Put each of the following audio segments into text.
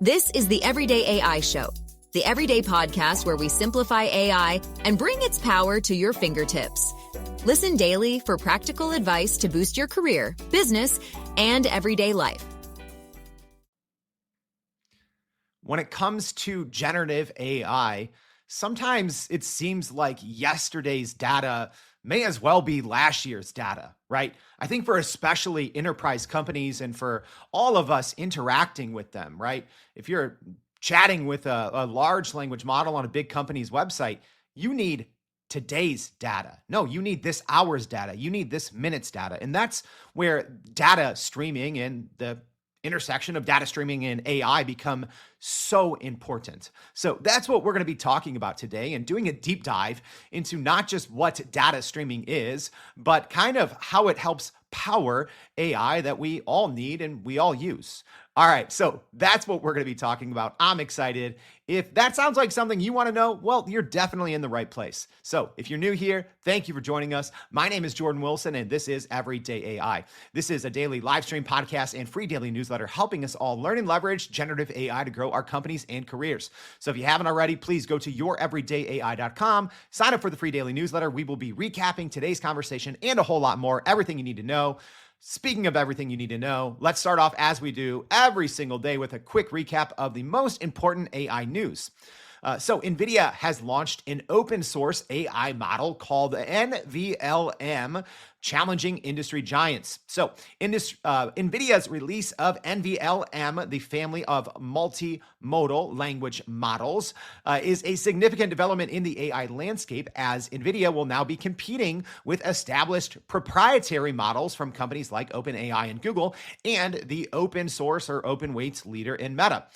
This is the Everyday AI Show, the everyday podcast where we simplify AI and bring its power to your fingertips. Listen daily for practical advice to boost your career, business, and everyday life. When it comes to generative AI, sometimes it seems like yesterday's data may as well be last year's data, right? I think for especially enterprise companies and for all of us interacting with them, right? If you're chatting with a large language model on a big company's website, you need today's data. No, you need this hour's data. You need this minute's data. And that's where data streaming and the intersection of data streaming and AI become so important. So that's what we're going to be talking about today and doing a deep dive into not just what data streaming is, but kind of how it helps power AI that we all need and we all use. All right, so that's what we're going to be talking about. I'm excited. If that sounds like something you want to know, well, you're definitely in the right place. So if you're new here, thank you for joining us. My name is Jordan Wilson, and this is Everyday AI. This is a daily live stream podcast and free daily newsletter helping us all learn and leverage generative AI to grow our companies and careers. So if you haven't already, please go to youreverydayai.com, sign up for the free daily newsletter. We will be recapping today's conversation and a whole lot more, everything you need to know. Speaking of everything you need to know, let's start off as we do every single day with a quick recap of the most important AI news. So NVIDIA has launched an open source AI model called NVLM, challenging industry giants. So NVIDIA's release of NVLM, the family of multimodal language models, is a significant development in the AI landscape, as NVIDIA will now be competing with established proprietary models from companies like OpenAI and Google and the open source or open weights leader in Meta.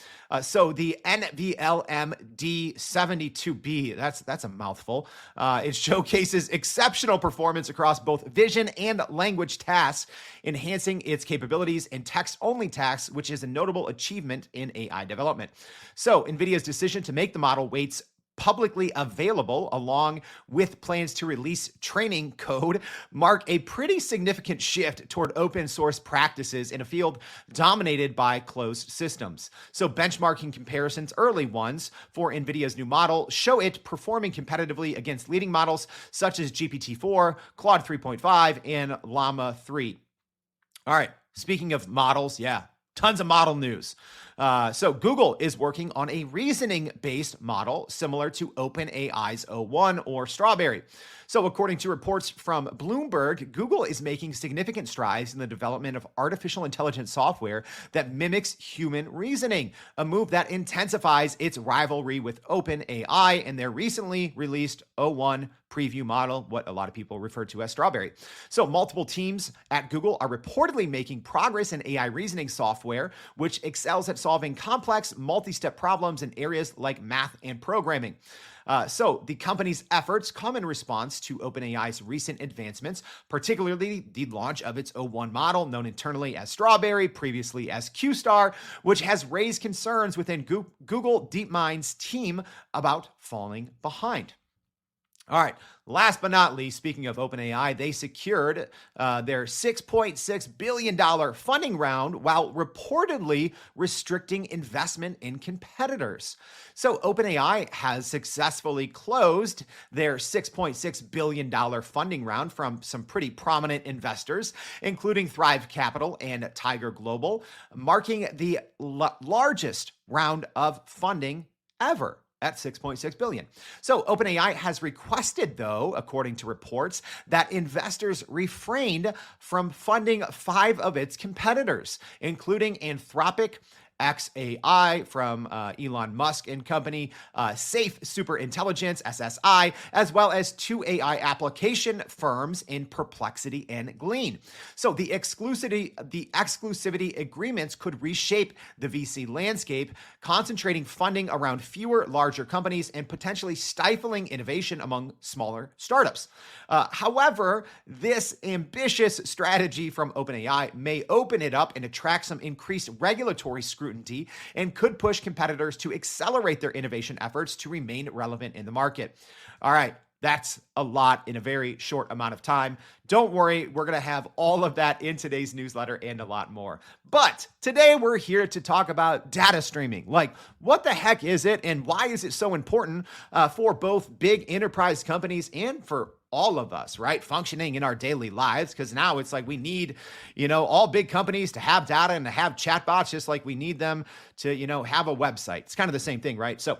So the NVLM D72B, that's a mouthful. It showcases exceptional performance across both vision and language tasks, enhancing its capabilities in text-only tasks, which is a notable achievement in AI development. So NVIDIA's decision to make the model weights publicly available, along with plans to release training code, mark a pretty significant shift toward open source practices in a field dominated by closed systems. So benchmarking comparisons, early ones for NVIDIA's new model, show it performing competitively against leading models such as GPT-4, Claude 3.5, and Llama 3. All right, speaking of models, tons of model news. So Google is working on a reasoning-based model similar to OpenAI's O1 or Strawberry. So according to reports from Bloomberg, Google is making significant strides in the development of artificial intelligence software that mimics human reasoning, a move that intensifies its rivalry with OpenAI and their recently released O1 preview model, what a lot of people refer to as Strawberry. So multiple teams at Google are reportedly making progress in AI reasoning software, which excels at solving complex multi-step problems in areas like math and programming. So the company's efforts come in response to OpenAI's recent advancements, particularly the launch of its O1 model, known internally as Strawberry, previously as QStar, which has raised concerns within Google DeepMind's team about falling behind. All right, last but not least, speaking of OpenAI, they secured their $6.6 billion funding round while reportedly restricting investment in competitors. So OpenAI has successfully closed their $6.6 billion funding round from some pretty prominent investors, including Thrive Capital and Tiger Global, marking the largest round of funding ever at $6.6 billion. So OpenAI has requested, though, according to reports, that investors refrained from funding 5 of its competitors, including Anthropic, XAI from Elon Musk and company, Safe Superintelligence, SSI, as well as 2 AI application firms in Perplexity and Glean. So the exclusivity agreements could reshape the VC landscape, concentrating funding around fewer, larger companies and potentially stifling innovation among smaller startups. However, this ambitious strategy from OpenAI may open it up and attract some increased regulatory scrutiny and could push competitors to accelerate their innovation efforts to remain relevant in the market. All right, That's a lot in a very short amount of time. Don't worry, we're going to have all of that in today's newsletter and a lot more. But today we're here to talk about data streaming. Like, what the heck is it and why is it so important for both big enterprise companies and for all of us, right? Functioning in our daily lives. Because now it's like we need, all big companies to have data and to have chatbots, just like we need them to, have a website. It's kind of the same thing, right? So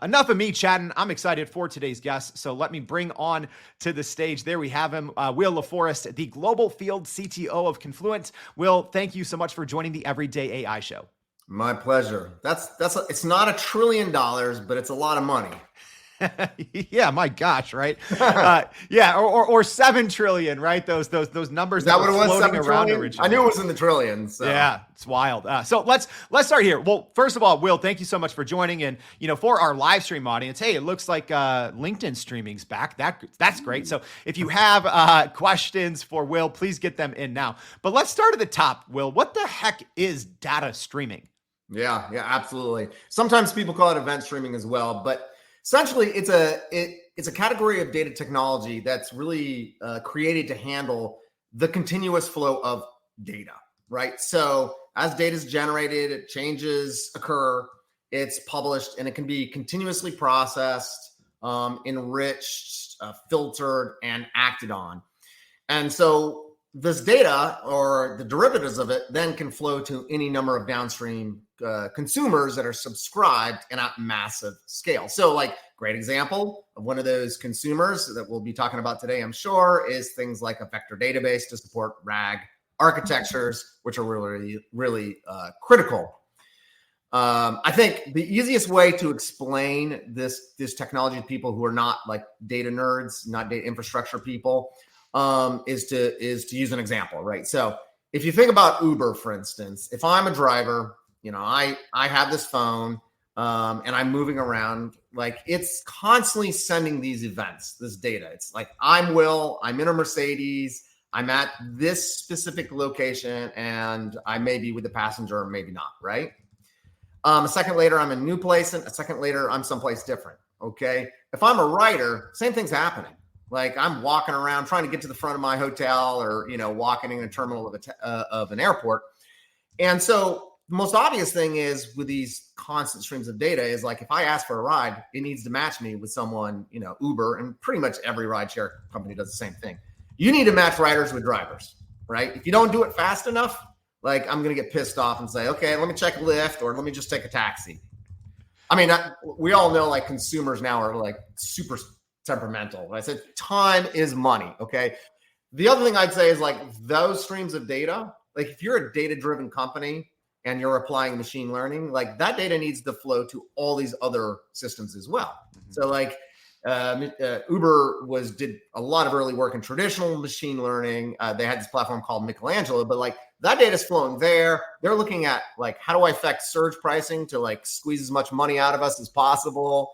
enough of me chatting. I'm excited for today's guest. So let me bring on to the stage. There we have him, Will LaForest, the global field CTO of Confluent. Will, thank you so much for joining the Everyday AI Show. My pleasure. It's not $1 trillion, but it's a lot of money. Yeah, my gosh, right? Or 7 trillion, right? Those numbers that were floating around originally. I knew it was in the trillions. So. Yeah, it's wild. So let's start here. Well, first of all, Will, thank you so much for joining. And for our live stream audience, hey, it looks like LinkedIn streaming's back. That's great. So if you have questions for Will, please get them in now. But let's start at the top, Will. What the heck is data streaming? Yeah, absolutely. Sometimes people call it event streaming as well, but essentially, it's a category of data technology that's really created to handle the continuous flow of data, right? So as data is generated, changes occur, it's published, and it can be continuously processed, enriched, filtered, and acted on. And so this data or the derivatives of it then can flow to any number of downstream consumers that are subscribed in a massive scale. So like great example of one of those consumers that we'll be talking about today, I'm sure, is things like a vector database to support RAG architectures, which are really, really critical. I think the easiest way to explain this technology to people who are not like data nerds, not data infrastructure people, is to use an example, right? So if you think about Uber, for instance, if I'm a driver, I have this phone and I'm moving around, like it's constantly sending these events, this data. It's like, I'm Will, I'm in a Mercedes, I'm at this specific location, and I may be with the passenger or maybe not, right? A second later, I'm in a new place, and a second later, I'm someplace different, okay? If I'm a writer, same thing's happening. Like I'm walking around trying to get to the front of my hotel or, walking in a terminal of an airport. And so the most obvious thing is with these constant streams of data is like, if I ask for a ride, it needs to match me with someone, Uber, and pretty much every rideshare company does the same thing. You need to match riders with drivers, right? If you don't do it fast enough, like I'm going to get pissed off and say, okay, let me check Lyft or let me just take a taxi. I mean, we all know like consumers now are like super temperamental. I said time is money. Okay. The other thing I'd say is like those streams of data, like if you're a data-driven company and you're applying machine learning, like that data needs to flow to all these other systems as well. Mm-hmm. So like Uber did a lot of early work in traditional machine learning. They had this platform called Michelangelo, but like that data is flowing there. They're looking at like, how do I affect surge pricing to like squeeze as much money out of us as possible?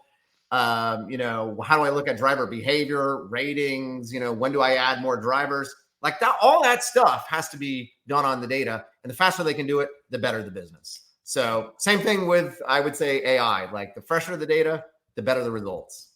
How do I look at driver behavior, ratings, when do I add more drivers? Like that, all that stuff has to be done on the data, and the faster they can do it, the better the business. So same thing with, I would say, AI, like the fresher the data, the better the results.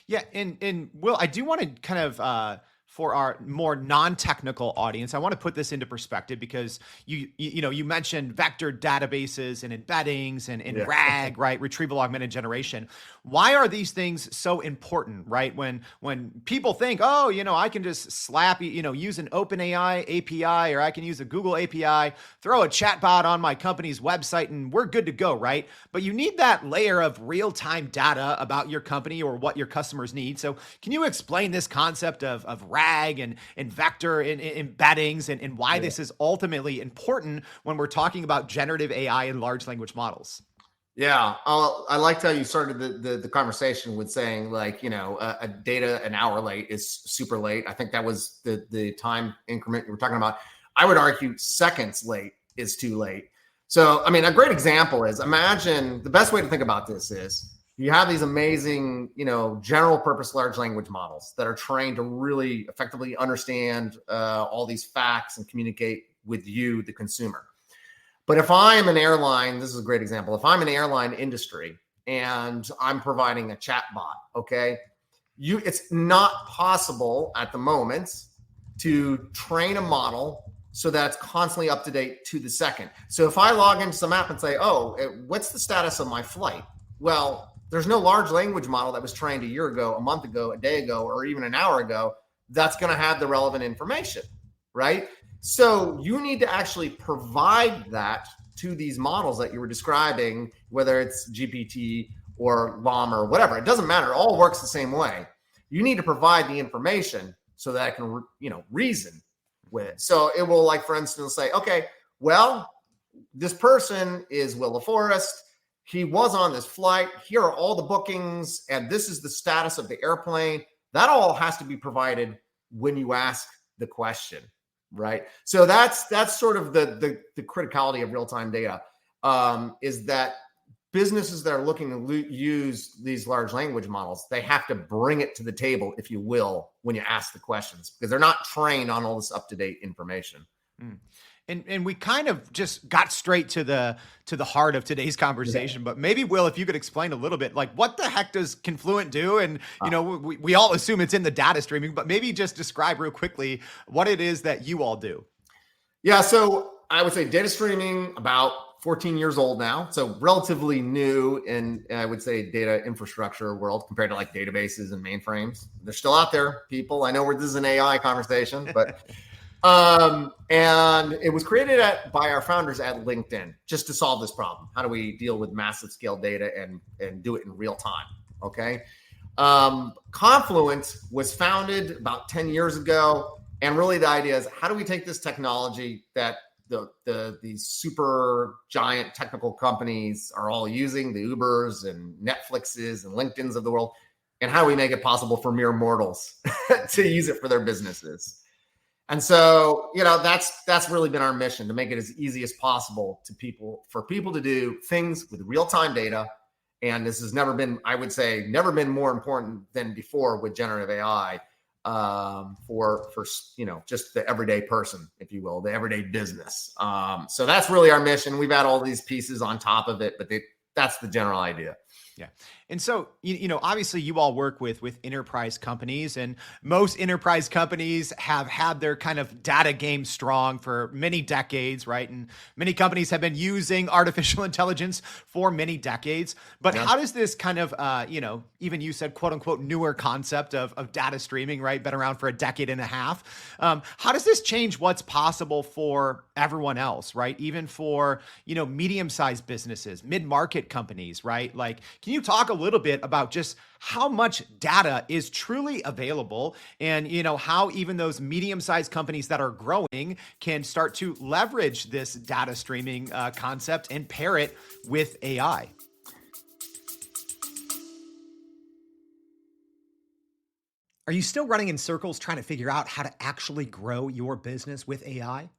Yeah. And Will, I do want to kind of, for our more non-technical audience, I want to put this into perspective because you mentioned vector databases and embeddings and RAG, right? Retrieval augmented generation. Why are these things so important, right? When people think, oh, I can just slap, use an OpenAI API or I can use a Google API, throw a chatbot on my company's website and we're good to go, right? But you need that layer of real-time data about your company or what your customers need. So can you explain this concept of RAG and vector and embeddings and why this is ultimately important when we're talking about generative AI and large language models? Yeah, I liked how you started the conversation with saying like, a data an hour late is super late. I think that was the time increment you were talking about. I would argue seconds late is too late. So, I mean, a great example is imagine the best way to think about this is you have these amazing, general purpose large language models that are trained to really effectively understand all these facts and communicate with you, the consumer. But if I am an airline, this is a great example. If I'm an airline industry and I'm providing a chat bot, okay, It's not possible at the moment to train a model so that it's constantly up to date to the second. So if I log into some app and say, oh, what's the status of my flight? Well, there's no large language model that was trained a year ago, a month ago, a day ago, or even an hour ago that's going to have the relevant information, right? So you need to actually provide that to these models that you were describing, whether it's GPT or Llama or whatever. It doesn't matter. It all works the same way. You need to provide the information so that it can, reason with it. So it will, like, for instance, say, okay, well, this person is Will LaForest. He was on this flight. Here are all the bookings, and this is the status of the airplane. That all has to be provided when you ask the question, right? So that's sort of the criticality of real-time data, is that businesses that are looking to use these large language models, they have to bring it to the table, if you will, when you ask the questions, because they're not trained on all this up-to-date information. Mm. And we kind of just got straight to the heart of today's conversation, but maybe, Will, if you could explain a little bit, like, what the heck does Confluent do? And, we all assume it's in the data streaming, but maybe just describe real quickly what it is that you all do. Yeah, so I would say data streaming about 14 years old now, so relatively new in, I would say, data infrastructure world compared to like databases and mainframes. They're still out there, people. I know this is an AI conversation, but and it was created by our founders at LinkedIn just to solve this problem. How do we deal with massive scale data and do it in real time? Okay. Confluent was founded about 10 years ago. And really the idea is, how do we take this technology that these super giant technical companies are all using, the Ubers and Netflixes and LinkedIn's of the world, and how do we make it possible for mere mortals to use it for their businesses? And so, that's really been our mission, to make it as easy as possible for people to do things with real-time data. And this has never been more important than before with generative AI. For just the everyday person, if you will, the everyday business. So that's really our mission. We've had all these pieces on top of it, but that's the general idea. Yeah. And so, obviously you all work with enterprise companies, and most enterprise companies have had their kind of data game strong for many decades, right? And many companies have been using artificial intelligence for many decades. But how does this kind of, even you said, quote unquote, newer concept of data streaming, right? Been around for a decade and a half. How does this change what's possible for everyone else, right? Even for, medium-sized businesses, mid-market companies, right? Like, can you talk a little bit about just how much data is truly available, and how even those medium-sized companies that are growing can start to leverage this data streaming concept and pair it with AI? Are you still running in circles trying to figure out how to actually grow your business with AI?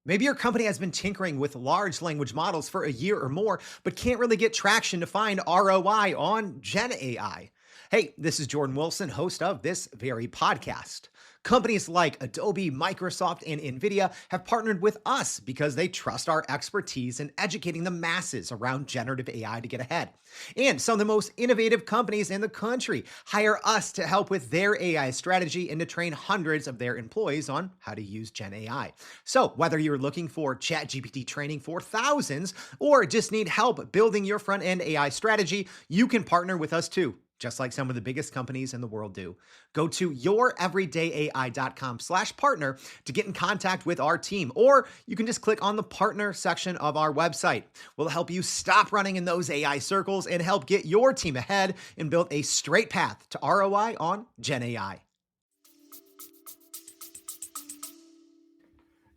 Maybe your company has been tinkering with large language models for a year or more, but can't really get traction to find ROI on Gen AI. Hey, this is Jordan Wilson, host of this very podcast. Companies like Adobe, Microsoft, and NVIDIA have partnered with us because they trust our expertise in educating the masses around generative AI to get ahead. And some of the most innovative companies in the country hire us to help with their AI strategy and to train hundreds of their employees on how to use Gen AI. So whether you're looking for ChatGPT training for thousands or just need help building your front-end AI strategy, you can partner with us too, just like some of the biggest companies in the world do. Go to youreverydayai.com/partner to get in contact with our team, or you can just click on the partner section of our website. We'll help you stop running in those AI circles and help get your team ahead and build a straight path to ROI on Gen AI.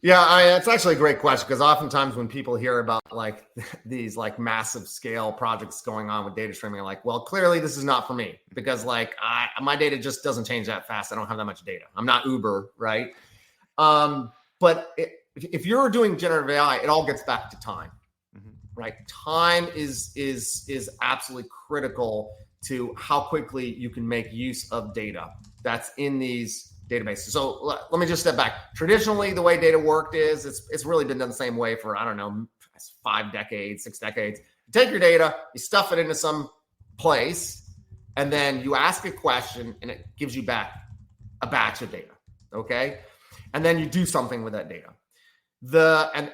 Yeah, it's actually a great question, because oftentimes when people hear about like these like massive scale projects going on with data streaming, like, well, clearly this is not for me, because like my data just doesn't change that fast. I don't have that much data. I'm not Uber, right? But if you're doing generative AI, it all gets back to time, right? Time is absolutely critical to how quickly you can make use of data that's in these databases. So let me just step back. Traditionally, the way data worked is it's really been done the same way for, 5 decades, 6 decades. You take your data, you stuff it into some place, and then you ask a question and it gives you back a batch of data. Okay. And then you do something with that data.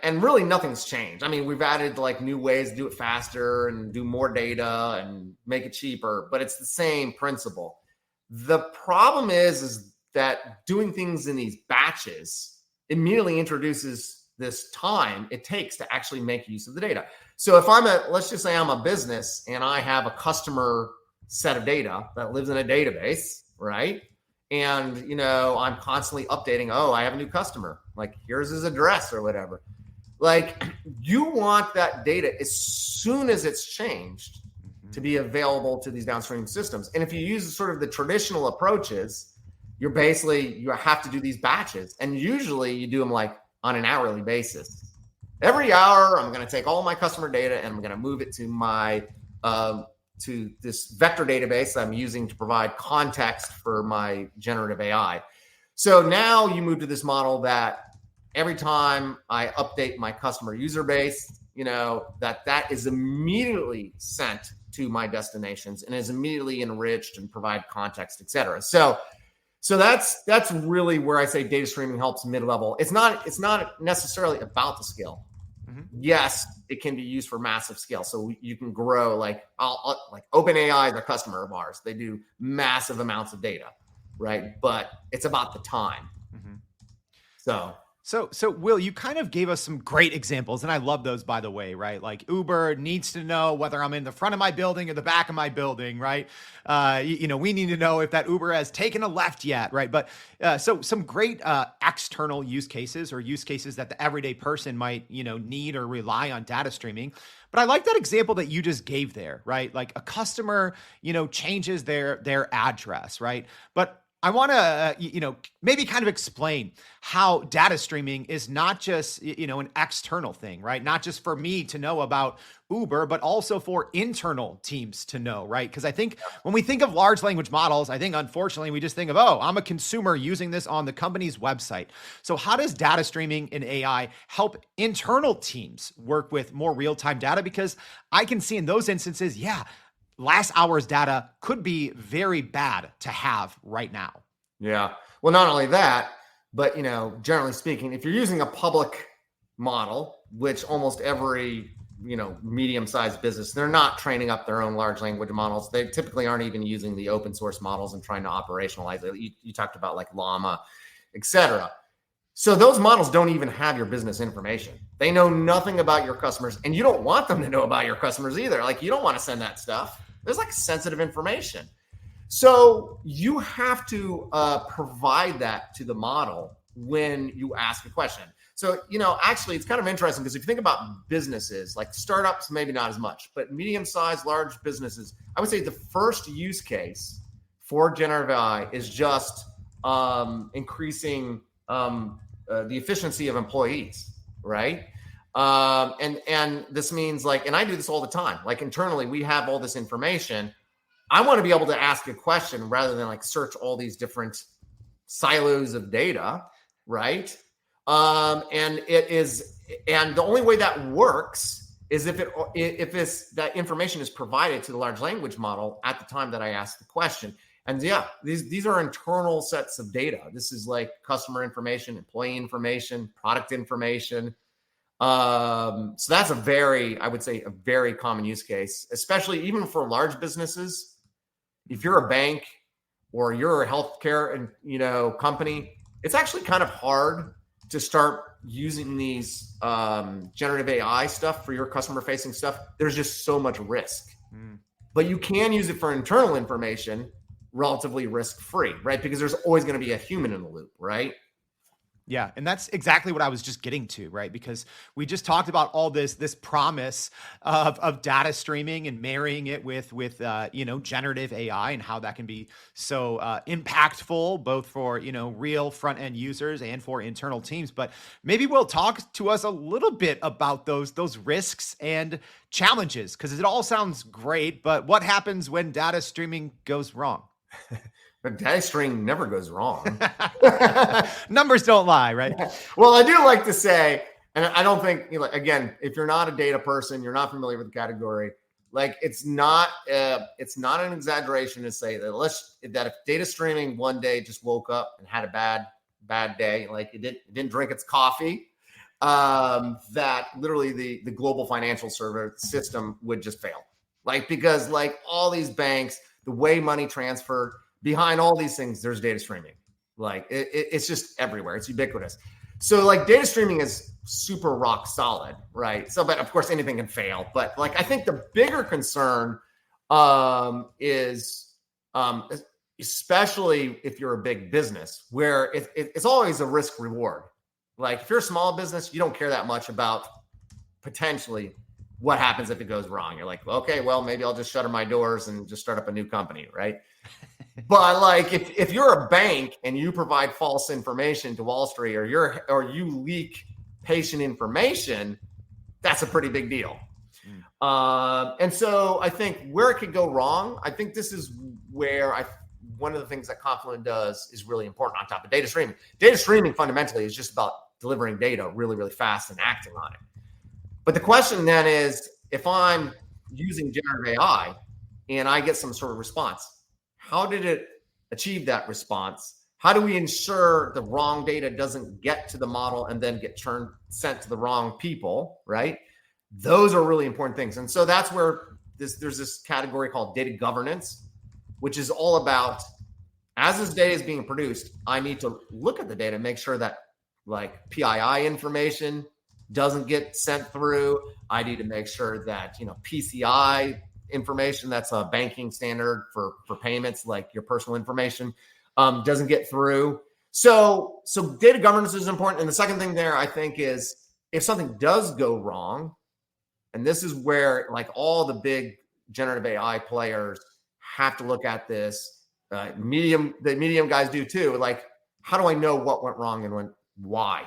And really nothing's changed. I mean, we've added like new ways to do it faster and do more data and make it cheaper, but it's the same principle. The problem is that doing things in these batches immediately introduces this time it takes to actually make use of the data. So if let's just say I'm a business and I have a customer set of data that lives in a database, right? And, I'm constantly updating, I have a new customer, like here's his address or whatever. Like you want that data as soon as it's changed to be available to these downstream systems. And if you use sort of the traditional approaches, you have to do these batches. And usually you do them like on an hourly basis. Every hour, I'm going to take all my customer data and I'm going to move it to my to this vector database I'm using to provide context for my generative AI. So now you move to this model that every time I update my customer user base, that is immediately sent to my destinations and is immediately enriched and provide context, et cetera. So that's really where I say data streaming helps mid-level. It's not necessarily about the scale. Yes, it can be used for massive scale. So you can grow like OpenAI is a customer of ours. They do massive amounts of data, right? But it's about the time. So Will, you kind of gave us some great examples, and I love those, by the way, right? Like Uber needs to know whether I'm in the front of my building or the back of my building, right? We need to know if that Uber has taken a left yet, right? But so some great external use cases or use cases that the everyday person might, need or rely on data streaming. But I like that example that you just gave there, right? Like a customer, changes their address, right? But I want to, maybe kind of explain how data streaming is not just, an external thing, right? Not just for me to know about Uber, but also for internal teams to know, right? Because I think when we think of large language models, I think unfortunately we just think of, I'm a consumer using this on the company's website. So how does data streaming in AI help internal teams work with more real-time data? Because I can see in those instances, last hour's data could be very bad to have right now. Yeah. Well, not only that, but, generally speaking, if you're using a public model, which almost every, medium-sized business, they're not training up their own large language models. They typically aren't even using the open source models and trying to operationalize it. You talked about like Llama, et cetera. So those models don't even have your business information. They know nothing about your customers, and you don't want them to know about your customers either. Like you don't want to send that stuff. There's like sensitive information. So you have to provide that to the model when you ask a question. So, actually it's kind of interesting because if you think about businesses, like startups, maybe not as much, but medium-sized, large businesses, I would say the first use case for generative AI is just increasing the efficiency of employees, right? And this means and I do this all the time, like internally, we have all this information. I want to be able to ask a question rather than search all these different silos of data, right? And the only way that works is if that information is provided to the large language model at the time that I ask the question. And these are internal sets of data. This is like customer information, employee information, product information. So that's a very common use case, especially even for large businesses. If you're a bank or you're a healthcare and company, it's actually kind of hard to start using these generative AI stuff for your customer facing stuff. There's just so much risk, but you can use it for internal information relatively risk-free, right? Because there's always going to be a human in the loop, right? Yeah. And that's exactly what I was just getting to, right? Because we just talked about all this promise of data streaming and marrying it with generative AI and how that can be so impactful, both for, real front end users and for internal teams. But maybe Will talk to us a little bit about those risks and challenges, because it all sounds great, but what happens when data streaming goes wrong? But data streaming never goes wrong. Numbers don't lie, right? Well, I do like to say, and I don't think, again, if you're not a data person, you're not familiar with the category, Like it's not an exaggeration to say that if data streaming one day just woke up and had a bad day, like it didn't drink its coffee, that literally the global financial service system would just fail. Like, because like all these banks, the way money transferred, behind all these things, there's data streaming. Like it's just everywhere. It's ubiquitous. So like data streaming is super rock solid, right? So, but of course anything can fail. But like, I think the bigger concern is especially if you're a big business, where it's always a risk reward. Like if you're a small business, you don't care that much about potentially what happens if it goes wrong. You're like, okay, well, maybe I'll just shutter my doors and just start up a new company, right? But like if you're a bank and you provide false information to Wall Street, or you leak patient information, that's a pretty big deal. And so I think where it could go wrong, I think this is where one of the things that Confluent does is really important on top of data streaming. Data streaming fundamentally is just about delivering data really, really fast and acting on it. But the question then is, if I'm using generative AI and I get some sort of response, how did it achieve that response? How do we ensure the wrong data doesn't get to the model and then get sent to the wrong people, right? Those are really important things. And so that's where there's this category called data governance, which is all about, as this data is being produced, I need to look at the data and make sure that like PII information doesn't get sent through. I need to make sure that, PCI information, that's a banking standard for payments, like your personal information, doesn't get through. So data governance is important. And the second thing there, I think, is if something does go wrong, and this is where like all the big generative AI players have to look at this, the medium guys do too. Like, how do I know what went wrong and why?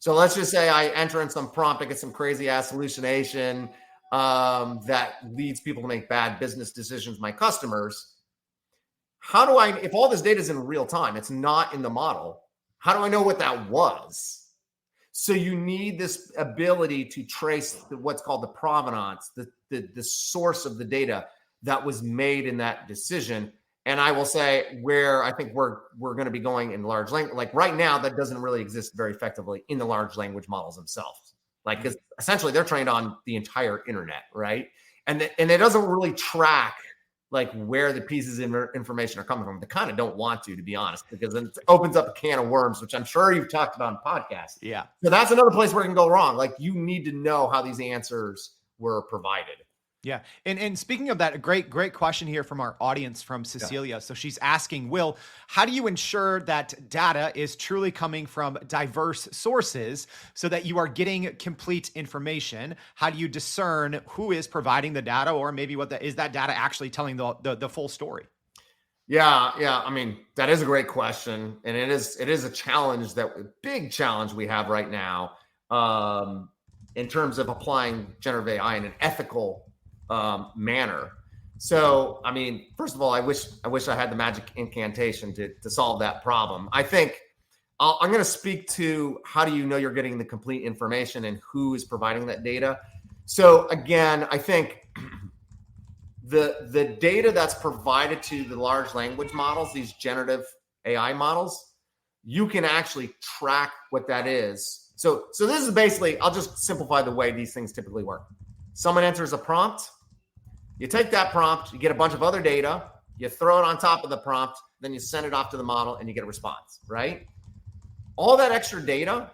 So let's just say I enter in some prompt, I get some crazy ass hallucination that leads people to make bad business decisions, my customers. How do I, if all this data is in real time, it's not in the model, how do I know what that was? So you need this ability to trace what's called the provenance, the source of the data that was made in that decision. And I will say where I think we're going to be going in large language, like right now, that doesn't really exist very effectively in the large language models themselves. Like, because essentially they're trained on the entire internet, right? And it doesn't really track like where the pieces of information are coming from. They kind of don't want to be honest, because then it opens up a can of worms, which I'm sure you've talked about in podcasts. Yeah. So that's another place where it can go wrong. Like, you need to know how these answers were provided. Yeah. And speaking of that, a great question here from our audience from Cecilia. Yeah. So she's asking, Will, how do you ensure that data is truly coming from diverse sources so that you are getting complete information? How do you discern who is providing the data, or maybe is that data actually telling the full story? Yeah. I mean, that is a great question. And it is a challenge, big challenge we have right now in terms of applying generative AI in an ethical manner. So, I mean, first of all, I wish I had the magic incantation to solve that problem. I think I'm going to speak to how do you know you're getting the complete information and who is providing that data. So again, I think the data that's provided to the large language models, these generative AI models, you can actually track what that is. So this is basically, I'll just simplify the way these things typically work. Someone enters a prompt. You take that prompt, you get a bunch of other data, you throw it on top of the prompt, then you send it off to the model and you get a response, right? All that extra data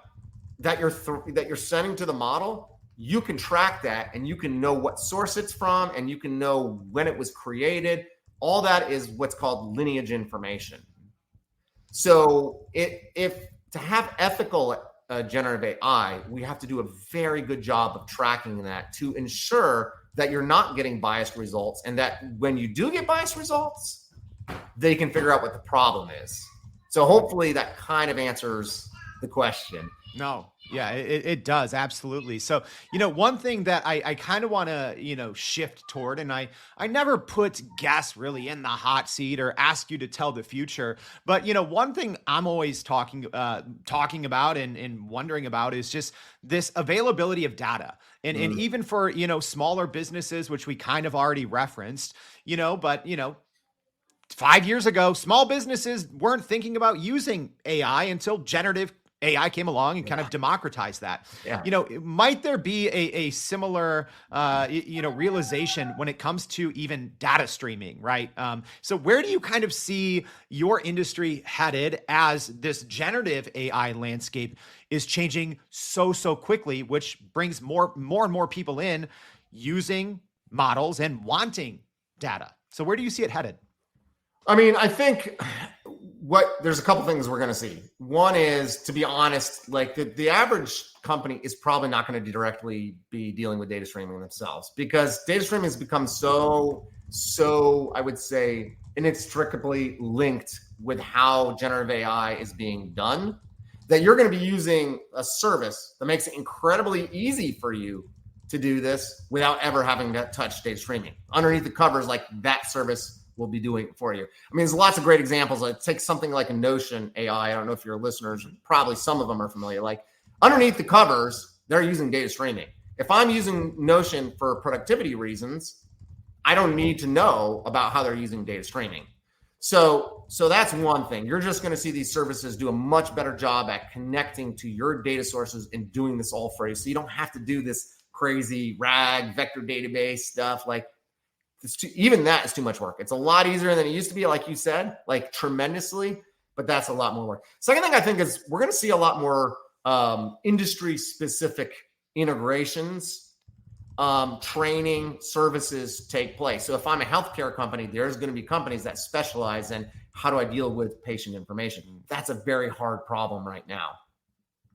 that you're sending to the model, you can track that and you can know what source it's from and you can know when it was created. All that is what's called lineage information. So if to have ethical generative AI, we have to do a very good job of tracking that to ensure that you're not getting biased results, and that when you do get biased results, they can figure out what the problem is. So hopefully that kind of answers the question. No, Yeah, it does. Absolutely. So, one thing that I kind of want to, shift toward, and I never put guests really in the hot seat or ask you to tell the future. But, one thing I'm always talking about and wondering about is just this availability of data. And even for, smaller businesses, which we kind of already referenced, but, 5 years ago, small businesses weren't thinking about using AI until generative AI came along and kind of democratized that. Yeah. Might there be a similar, realization when it comes to even data streaming, right? So where do you kind of see your industry headed as this generative AI landscape is changing so quickly, which brings more and more people in using models and wanting data? So where do you see it headed? I mean, I think there's a couple things we're going to see. One is, to be honest, like the average company is probably not going to directly be dealing with data streaming themselves, because data streaming has become so, I would say, inextricably linked with how generative AI is being done, that you're going to be using a service that makes it incredibly easy for you to do this without ever having to touch data streaming. Underneath the covers, like that service will be doing it for you. I mean, there's lots of great examples. Like, take something like a Notion AI. I don't know if your listeners, probably some of them are familiar. Like, underneath the covers, they're using data streaming. If I'm using Notion for productivity reasons, I don't need to know about how they're using data streaming. So that's one thing. You're just going to see these services do a much better job at connecting to your data sources and doing this all for you. So you don't have to do this crazy RAG vector database stuff. Like, even that is too much work. It's a lot easier than it used to be, like you said, like tremendously, but that's a lot more work. Second thing I think is we're going to see a lot more industry-specific integrations, training services take place. So if I'm a healthcare company, there's going to be companies that specialize in how do I deal with patient information. That's a very hard problem right now.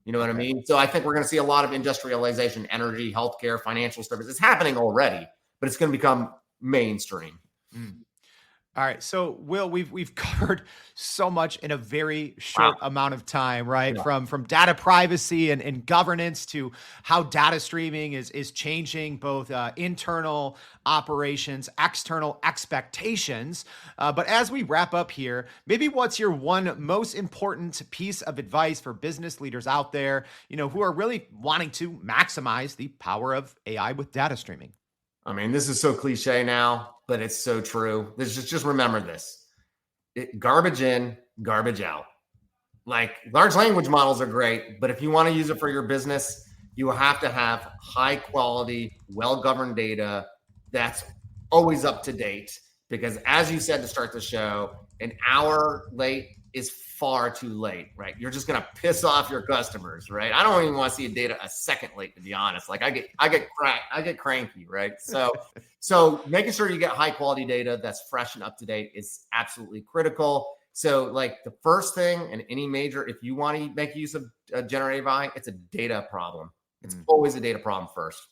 You know what I mean? So I think we're going to see a lot of industrialization, energy, healthcare, financial services. It's happening already, but it's going to become mainstream. All right. So Will, we've covered so much in a very short amount of time, right? Yeah. From data privacy and governance to how data streaming is changing both internal operations, external expectations. But as we wrap up here, maybe what's your one most important piece of advice for business leaders out there, who are really wanting to maximize the power of AI with data streaming? I mean, this is so cliche now, but it's so true. Just remember this. Garbage in, garbage out. Like, large language models are great, but if you want to use it for your business, you have to have high quality, well-governed data that's always up to date. Because as you said to start the show, an hour late is far too late, right? You're just going to piss off your customers, right? I don't even want to see data a second late, to be honest. Like, I get cranky, right? So making sure you get high quality data that's fresh and up to date is absolutely critical. So, like, the first thing in any major, if you want to make use of generative AI, it's a data problem. It's always a data problem first.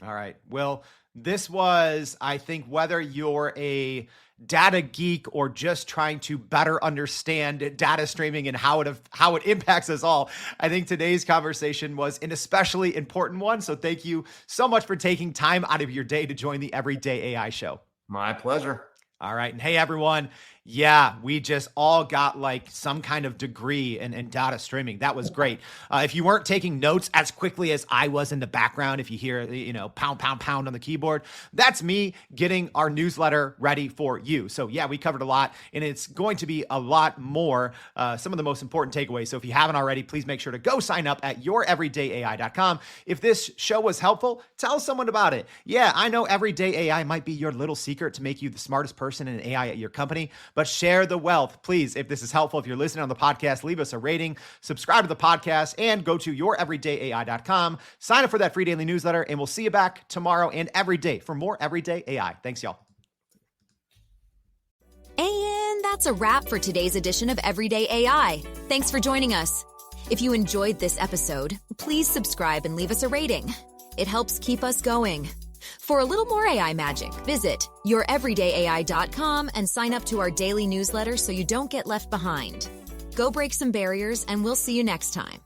All right. Well, this was, I think, whether you're a data geek or just trying to better understand data streaming and how it impacts us all, I think today's conversation was an especially important one. So thank you so much for taking time out of your day to join the Everyday AI Show. My pleasure. All right. And hey, everyone. Yeah, we just all got like some kind of degree in data streaming. That was great. If you weren't taking notes as quickly as I was in the background, if you hear, pound, pound, pound on the keyboard, that's me getting our newsletter ready for you. So yeah, we covered a lot, and it's going to be a lot more, some of the most important takeaways. So if you haven't already, please make sure to go sign up at youreverydayai.com. If this show was helpful, tell someone about it. Yeah, I know Everyday AI might be your little secret to make you the smartest person in AI at your company, but share the wealth. Please, if this is helpful, if you're listening on the podcast, leave us a rating, subscribe to the podcast, and go to youreverydayai.com. Sign up for that free daily newsletter, and we'll see you back tomorrow and every day for more Everyday AI. Thanks, y'all. And that's a wrap for today's edition of Everyday AI. Thanks for joining us. If you enjoyed this episode, please subscribe and leave us a rating. It helps keep us going. For a little more AI magic, visit youreverydayai.com and sign up to our daily newsletter so you don't get left behind. Go break some barriers, and we'll see you next time.